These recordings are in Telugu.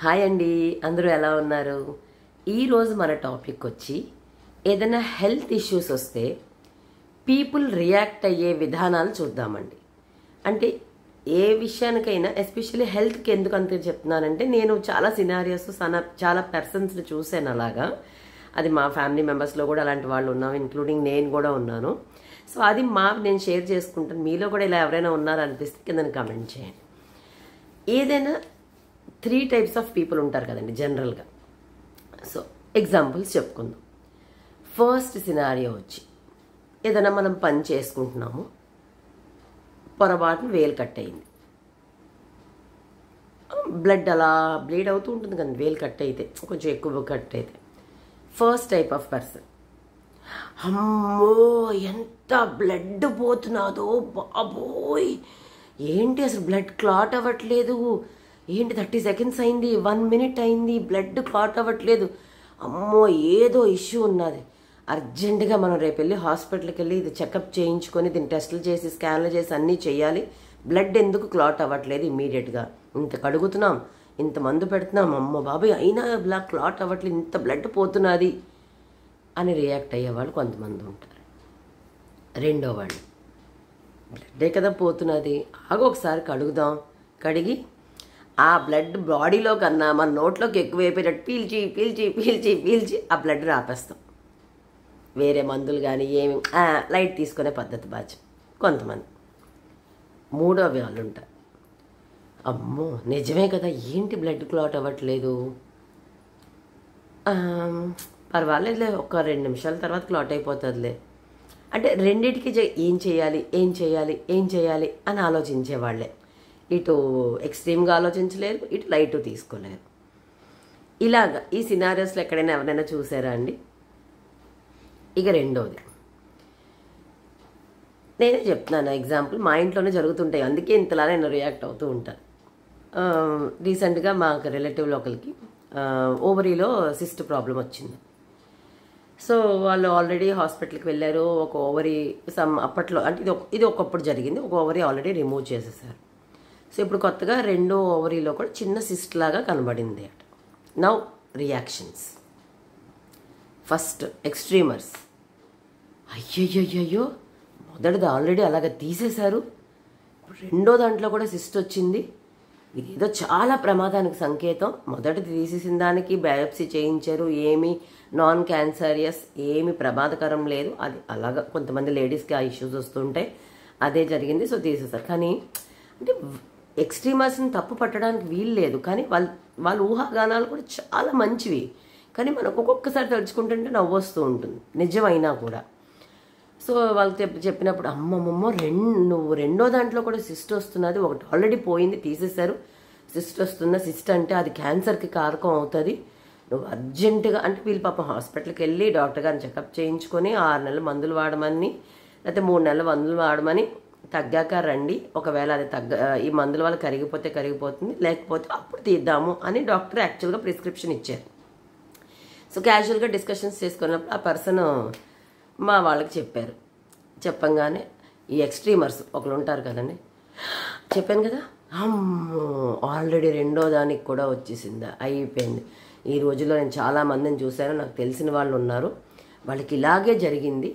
హాయ్ అండి, అందరూ ఎలా ఉన్నారు? ఈరోజు మన టాపిక్ వచ్చి ఏదైనా హెల్త్ ఇష్యూస్ వస్తే పీపుల్ రియాక్ట్ అయ్యే విధానాలు చూద్దామండి. అంటే ఏ విషయానికైనా ఎస్పెషల్లీ హెల్త్కి ఎందుకు అంత చెప్తున్నానంటే నేను చాలా సినారియోస్ చాలా పర్సన్స్ని చూశాను అలాగా. అది మా ఫ్యామిలీ మెంబర్స్లో కూడా అలాంటి వాళ్ళు ఉన్నాం, ఇంక్లూడింగ్ నేను కూడా ఉన్నాను. సో అది నేను షేర్ చేసుకుంటాను. మీలో కూడా ఇలా ఎవరైనా ఉన్నారనిపిస్తే కింద కామెంట్ చేయండి. ఏదైనా 3 types ఆఫ్ పీపుల్ ఉంటారు కదండి జనరల్గా. సో ఎగ్జాంపుల్స్ చెప్పుకుందాం. ఫస్ట్ సినారియో వచ్చి ఏదైనా మనం పని చేసుకుంటున్నాము, పొరపాటున వేలు కట్ అయింది, బ్లడ్ అలా బ్లీడ్ అవుతూ ఉంటుంది కదండి వేలు కట్ అయితే, కొంచెం ఎక్కువ కట్ అయితే. ఫస్ట్ టైప్ ఆఫ్ పర్సన్, అమ్మో ఎంత బ్లడ్ పోతున్నాదో బాబోయ్, ఏంటి అసలు బ్లడ్ క్లాట్ అవ్వట్లేదు, ఏంటి 30 seconds అయింది, 1 minute అయింది, బ్లడ్ క్లాట్ అవ్వట్లేదు, అమ్మో ఏదో ఇష్యూ ఉన్నది, అర్జెంటుగా మనం రేపు వెళ్ళి హాస్పిటల్కి వెళ్ళి ఇది చెకప్ చేయించుకొని దీన్ని టెస్టులు చేసి స్కాన్లు చేసి అన్నీ చేయాలి, బ్లడ్ ఎందుకు క్లాట్ అవ్వట్లేదు ఇమ్మీడియట్గా, ఇంత కడుగుతున్నాం, ఇంత మందు పెడుతున్నాం, అమ్మో బాబాయ్ అయినా ఇలా క్లాట్ అవ్వట్లేదు, ఇంత బ్లడ్ పోతున్నది అని రియాక్ట్ అయ్యేవాళ్ళు కొంతమంది ఉంటారు. రెండో వాళ్ళు, బ్లడ్డే కదా పోతున్నది, ఆగో ఒకసారి కడుగుదాం, కడిగి ఆ బ్లడ్ బాడీలో కన్నా మన నోట్లోకి ఎక్కువ అయిపోయినట్టు పీల్చి పీల్చి పీల్చి పీల్చి ఆ బ్లడ్ రాపేస్తాం. వేరే మందులు కానీ ఏమి లైట్ తీసుకునే పద్ధతి బాగా కొంతమంది. మూడో వాళ్ళు ఉంటారు, అమ్మో నిజమే కదా ఏంటి బ్లడ్ క్లాట్ అవ్వట్లేదు, పర్వాలేదులే ఒక 2 నిమిషాల తర్వాత క్లాట్ అయిపోతుందిలే, అంటే రెండింటికి ఏం చేయాలి ఏం చేయాలి ఏం చేయాలి అని ఆలోచించేవాళ్ళే. ఇటు ఎక్స్ట్రీమ్గా ఆలోచించలేరు, ఇటు లైట్ తీసుకోలేరు. ఇలాగా ఈ సినారియోస్లో ఎక్కడైనా ఎవరైనా చూసారా అండి? ఇక రెండోది నేనే చెప్తున్నాను ఎగ్జాంపుల్, మా ఇంట్లోనే జరుగుతుంటాయి, అందుకే ఇంతలా నేను రియాక్ట్ అవుతూ ఉంటాను. రీసెంట్గా మాకు రిలేటివ్లో ఒకరికి ఓవరీలో సిస్ట్ ప్రాబ్లం వచ్చింది. సో వాళ్ళు ఆల్రెడీ హాస్పిటల్కి వెళ్ళారు. ఒక ఓవరీ అప్పట్లో అంటే ఇది ఒకప్పుడు జరిగింది, ఒక ఓవరీ ఆల్రెడీ రిమూవ్ చేసేసారు. సో ఇప్పుడు కొత్తగా రెండో ఓవరీలో కూడా చిన్న సిస్ట్ లాగా కనబడింది అట. Now reactions. ఫస్ట్ ఎక్స్ట్రీమర్స్, అయ్యయ్యో మొదటిది ఆల్రెడీ అలాగ తీసేశారు, రెండో దాంట్లో కూడా సిస్ట్ వచ్చింది, ఇదేదో చాలా ప్రమాదానికి సంకేతం, మొదటిది తీసేసిన దానికి బయాప్సీ చేయించారు, ఏమీ నాన్ క్యాన్సరియస్, ఏమి ప్రమాదకరం లేదు, అది అలాగా కొంతమంది లేడీస్కి ఆ ఇష్యూస్ వస్తుంటాయి, అదే జరిగింది, సో తీసేశారు. కానీ అంటే ఎక్స్ట్రీమర్స్ని తప్పు పట్టడానికి వీలు లేదు, కానీ వాళ్ళ ఊహాగానాలు కూడా చాలా మంచివి, కానీ మనకు ఒక్కొక్కసారి తలుచుకుంటుంటే నవ్వు వస్తూ ఉంటుంది నిజమైనా కూడా. సో వాళ్ళకి చెప్పినప్పుడు అమ్మమ్మమ్మో నువ్వు రెండో దాంట్లో కూడా సిస్ట్ వస్తున్నది, ఒకటి ఆల్రెడీ పోయింది తీసేశారు, సిస్ట్ వస్తున్న సిస్ట్ అంటే అది క్యాన్సర్కి కారకం అవుతుంది, నువ్వు అర్జెంటుగా అంటే వీళ్ళు పాపం హాస్పిటల్కి వెళ్ళి డాక్టర్ గారిని చెకప్ చేయించుకొని 6 నెలలు మందులు వాడమని, లేకపోతే 3 నెలలు మందులు వాడమని, తగ్గాక రండి, ఒకవేళ అది ఈ మందుల వల్ల కరిగిపోతుంది, లేకపోతే అప్పుడు తీద్దాము అని డాక్టర్ యాక్చువల్గా ప్రిస్క్రిప్షన్ ఇచ్చారు. సో క్యాజువల్గా డిస్కషన్స్ చేసుకున్నప్పుడు ఆ పర్సన్ మా వాళ్ళకి చెప్పారు. చెప్పంగానే ఈ ఎక్స్ట్రీమర్స్ ఒకరు ఉంటారు కదండి, చెప్పాను కదా అమ్మో ఆల్రెడీ రెండో దానికి కూడా వచ్చేసిందా, అయిపోయింది. ఈ రోజుల్లో నేను చాలామందిని చూశాను, నాకు తెలిసిన వాళ్ళు ఉన్నారు, వాళ్ళకి ఇలాగే జరిగింది,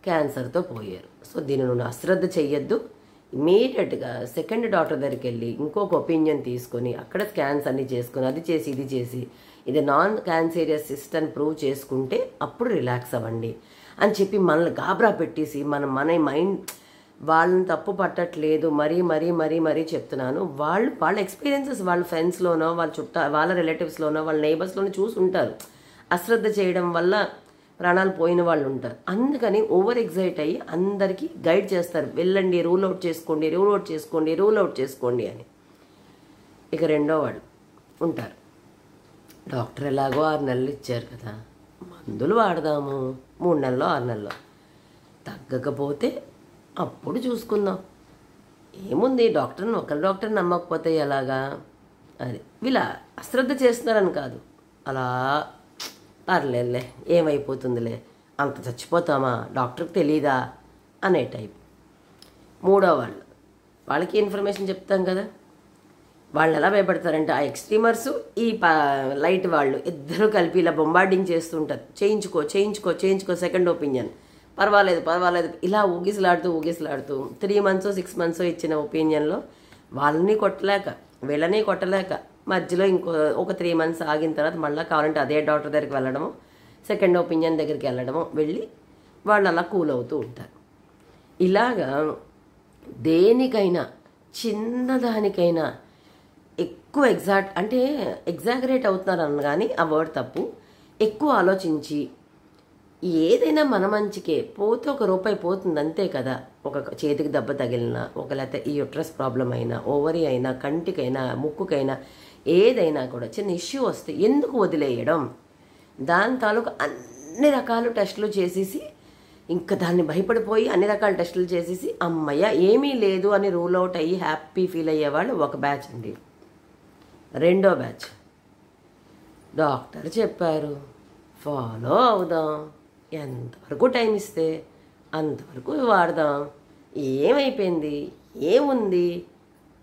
క్యాన్సర్తో పోయారు. సో దీన్ని నువ్వు అశ్రద్ధ చెయ్యొద్దు, ఇమీడియట్గా సెకండ్ డాక్టర్ దగ్గరికి వెళ్ళి ఇంకొక ఒపీనియన్ తీసుకొని అక్కడ స్కాన్స్ అన్నీ చేసుకొని అది చేసి ఇది చేసి ఇది నాన్ క్యాన్సరియస్ సిస్ట్ అని ప్రూవ్ చేసుకుంటే అప్పుడు రిలాక్స్ అవ్వండి అని చెప్పి మనల్ని గాబరా పెట్టేసి మన మైండ్ వాళ్ళని తప్పు పట్టట్లేదు, మరీ చెప్తున్నాను. వాళ్ళ ఎక్స్పీరియన్సెస్ వాళ్ళ ఫ్రెండ్స్లోనో వాళ్ళ రిలేటివ్స్లోనో వాళ్ళ నైబర్స్లోనో చూసి ఉంటారు, అశ్రద్ధ చేయడం వల్ల ప్రాణాలు పోయిన వాళ్ళు ఉంటారు. అందుకని ఓవర్ ఎగ్జైట్ అయ్యి అందరికీ గైడ్ చేస్తారు, వెళ్ళండి రూల్ అవుట్ చేసుకోండి అని. ఇక రెండో వాళ్ళు ఉంటారు, డాక్టర్ ఎలాగో 6 నెలలు ఇచ్చారు కదా, మందులు వాడదాము 3 నెలలో 6 నెలలో, తగ్గకపోతే అప్పుడు చూసుకుందాం, ఏముంది ఒకరి డాక్టర్ నమ్మకపోతే ఎలాగా, అది వీళ్ళ అశ్రద్ధ చేస్తున్నారని కాదు, అలా పర్లేదులే ఏమైపోతుందిలే, అంత చచ్చిపోతామా డాక్టర్కి తెలీదా అనే టైప్. మూడో వాళ్ళకి ఇన్ఫర్మేషన్ చెప్తాం కదా, వాళ్ళు ఎలా భయపడతారంటే ఆ ఎక్స్ట్రీమర్స్ ఈ లైట్ వాళ్ళు ఇద్దరు కలిపి ఇలా బొంబార్డింగ్ చేస్తుంటారు. చేయించుకో చేయించుకో చేయించుకో, సెకండ్ ఒపీనియన్, పర్వాలేదు పర్వాలేదు, ఇలా ఊగిసలాడుతూ 3 months 6 months ఇచ్చిన ఒపీనియన్లో వాళ్ళని కొట్టలేక వీళ్ళని కొట్టలేక మధ్యలో ఇంకో ఒక 3 months ఆగిన తర్వాత మళ్ళీ కావాలంటే అదే డాక్టర్ దగ్గరికి వెళ్ళడము, సెకండ్ ఒపీనియన్ దగ్గరికి వెళ్ళడము, వెళ్ళి వాళ్ళు అలా కూల్ అవుతూ ఉంటారు. ఇలాగా దేనికైనా చిన్నదానికైనా ఎక్కువ ఎగ్జాగరేట్ అవుతున్నారు అన్న కానీ ఆ వర్డ్ తప్పు. ఎక్కువ ఆలోచించి ఏదైనా మన మంచికే, పోతే ₹1 పోతుంది అంతే కదా. ఒక చేతికి దెబ్బ తగిలినా, లేకపోతే ఈ యూట్రస్ ప్రాబ్లం అయినా, ఓవరీ అయినా, కంటికైనా, ముక్కుకైనా, ఏదైనా కూడా చిన్న ఇష్యూ వస్తే ఎందుకు వదిలేయడం? దాని తాలూకు అన్ని రకాల టెస్టులు చేసేసి ఇంకా దాన్ని భయపడిపోయి అన్ని రకాల టెస్టులు చేసేసి అమ్మయ్య ఏమీ లేదు అని రూల్ అవుట్ అయ్యి హ్యాపీ ఫీల్ అయ్యేవాళ్ళు ఒక బ్యాచ్ అండి. రెండో బ్యాచ్, డాక్టర్ చెప్పారు ఫాలో అవుదాం, ఎంతవరకు టైం ఇస్తే అంతవరకు వాడదాం, ఏమైపోయింది ఏముంది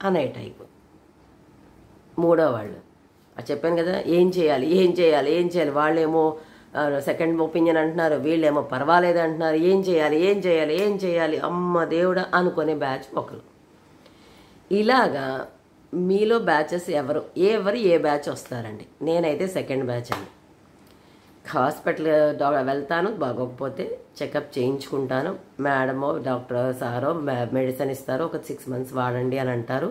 అనే టైపు. మూడో వాళ్ళు చెప్పాను కదా, ఏం చేయాలి, వాళ్ళేమో సెకండ్ ఒపీనియన్ అంటున్నారు, వీళ్ళేమో పర్వాలేదు అంటున్నారు, ఏం చేయాలి అమ్మ దేవుడా అనుకునే బ్యాచ్ ఒకరు. ఇలాగా మీలో బ్యాచెస్ ఎవరు ఏ బ్యాచ్ వస్తారండి? నేనైతే సెకండ్ బ్యాచ్ అండి. హాస్పిటల్ వెళ్తాను, బాగోకపోతే చెకప్ చేయించుకుంటాను, మేడమో డాక్టర్ సారో మెడిసిన్ ఇస్తారో, ఒక 6 months వాడండి అని అంటారు.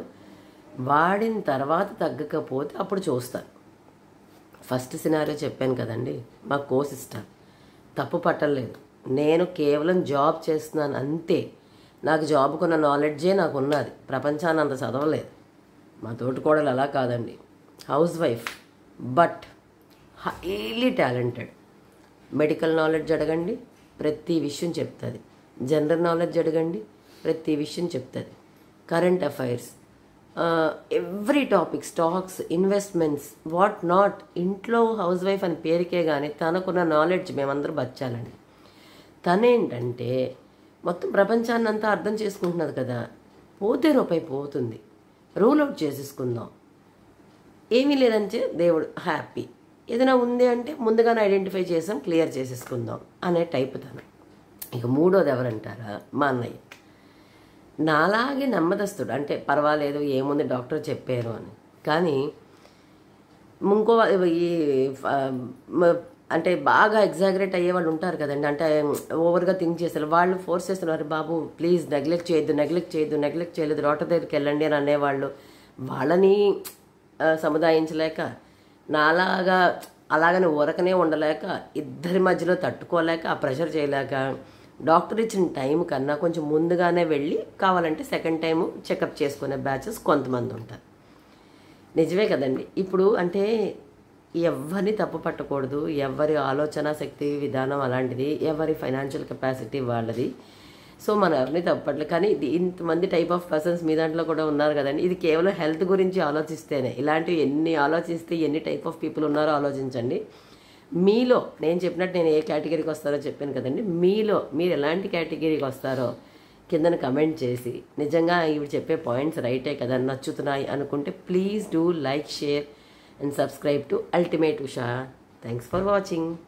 వాడిన తర్వాత తగ్గకపోతే అప్పుడు చూస్తాను. ఫస్ట్ సినారియో చెప్పాను కదండి, మా కో సిస్టర్ తప్పు పట్టలేదు, నేను కేవలం జాబ్ చేస్తున్నాను అంతే. నాకు జాబ్కున్న నాలెడ్జే నాకు ఉన్నది, ప్రపంచాన్ని అంత చదవలేదు. మా తోటికోడలు అలా కాదండి, house wife but highly talented. Medical knowledge అడగండి ప్రతి విషయం చెప్తుంది, జనరల్ నాలెడ్జ్ అడగండి ప్రతి విషయం చెప్తుంది, current affairs, every topic, stocks, investments, what not. ఇంట్లో హౌస్ వైఫ్ అని పేరుకే కానీ తనకున్న నాలెడ్జ్ మేమందరూ బచ్చాలండి. తనేంటంటే మొత్తం ప్రపంచాన్ని అంతా అర్థం చేసుకుంటున్నది కదా, పోతే ₹1 పోతుంది, రూల్ అవుట్ చేసేసుకుందాం, ఏమీ లేదంటే దేవుడు హ్యాపీ, ఏదైనా ఉంది అంటే ముందుగానే ఐడెంటిఫై చేసాం, క్లియర్ చేసేసుకుందాం అనే టైప్ తను. ఇక మూడోది ఎవరంటారా, మా అన్నయ్య. నాలాగే నెమ్మదస్తుడు, అంటే పర్వాలేదు ఏముంది డాక్టర్ చెప్పారు అని. కానీ ఇంకో ఈ అంటే బాగా ఎగ్జాగరేట్ అయ్యే వాళ్ళు ఉంటారు కదండి, అంటే ఓవర్గా థింక్ చేస్తారు, వాళ్ళు ఫోర్స్ చేస్తున్నారు, బాబు ప్లీజ్ నెగ్లెక్ట్ చేయొద్దు, డాక్టర్ దగ్గరికి వెళ్ళండి అని అనేవాళ్ళు. వాళ్ళని సముదాయించలేక, అలాగని ఊరకనే ఉండలేక, ఇద్దరి మధ్యలో తట్టుకోలేక, ఆ ప్రెషర్ చేయలేక, డాక్టర్ ఇచ్చిన టైం కన్నా కొంచెం ముందుగానే వెళ్ళి కావాలంటే సెకండ్ టైము చెకప్ చేసుకునే బ్యాచెస్ కొంతమంది ఉంటారు. నిజమే కదండి. ఇప్పుడు అంటే ఎవరిని తప్పు పట్టకూడదు, ఎవరి ఆలోచన శక్తి విధానం అలాంటిది, ఎవరి ఫైనాన్షియల్ కెపాసిటీ వాళ్ళది. సో మనం ఎవరిని తప్పు పట్టలేదు. కానీ ఇంతమంది టైప్ ఆఫ్ పర్సన్స్ మీ దాంట్లో కూడా ఉన్నారు కదండి. ఇది కేవలం హెల్త్ గురించి ఆలోచిస్తేనే, ఇలాంటివి ఎన్ని ఆలోచిస్తే ఎన్ని టైప్ ఆఫ్ పీపుల్ ఉన్నారో ఆలోచించండి. మీలో నేను చెప్పినట్టు నేను ఏ కేటగిరీకి వస్తారో చెప్పాను కదండి, మీలో మీరు ఎలాంటి కేటగిరీకి వస్తారో కిందన కమెంట్ చేసి, నిజంగా ఇవి చెప్పే పాయింట్స్ రైటే కదా, నచ్చుతున్నాయి అనుకుంటే please do like, share and subscribe to Ultimate Usha. Thanks for watching.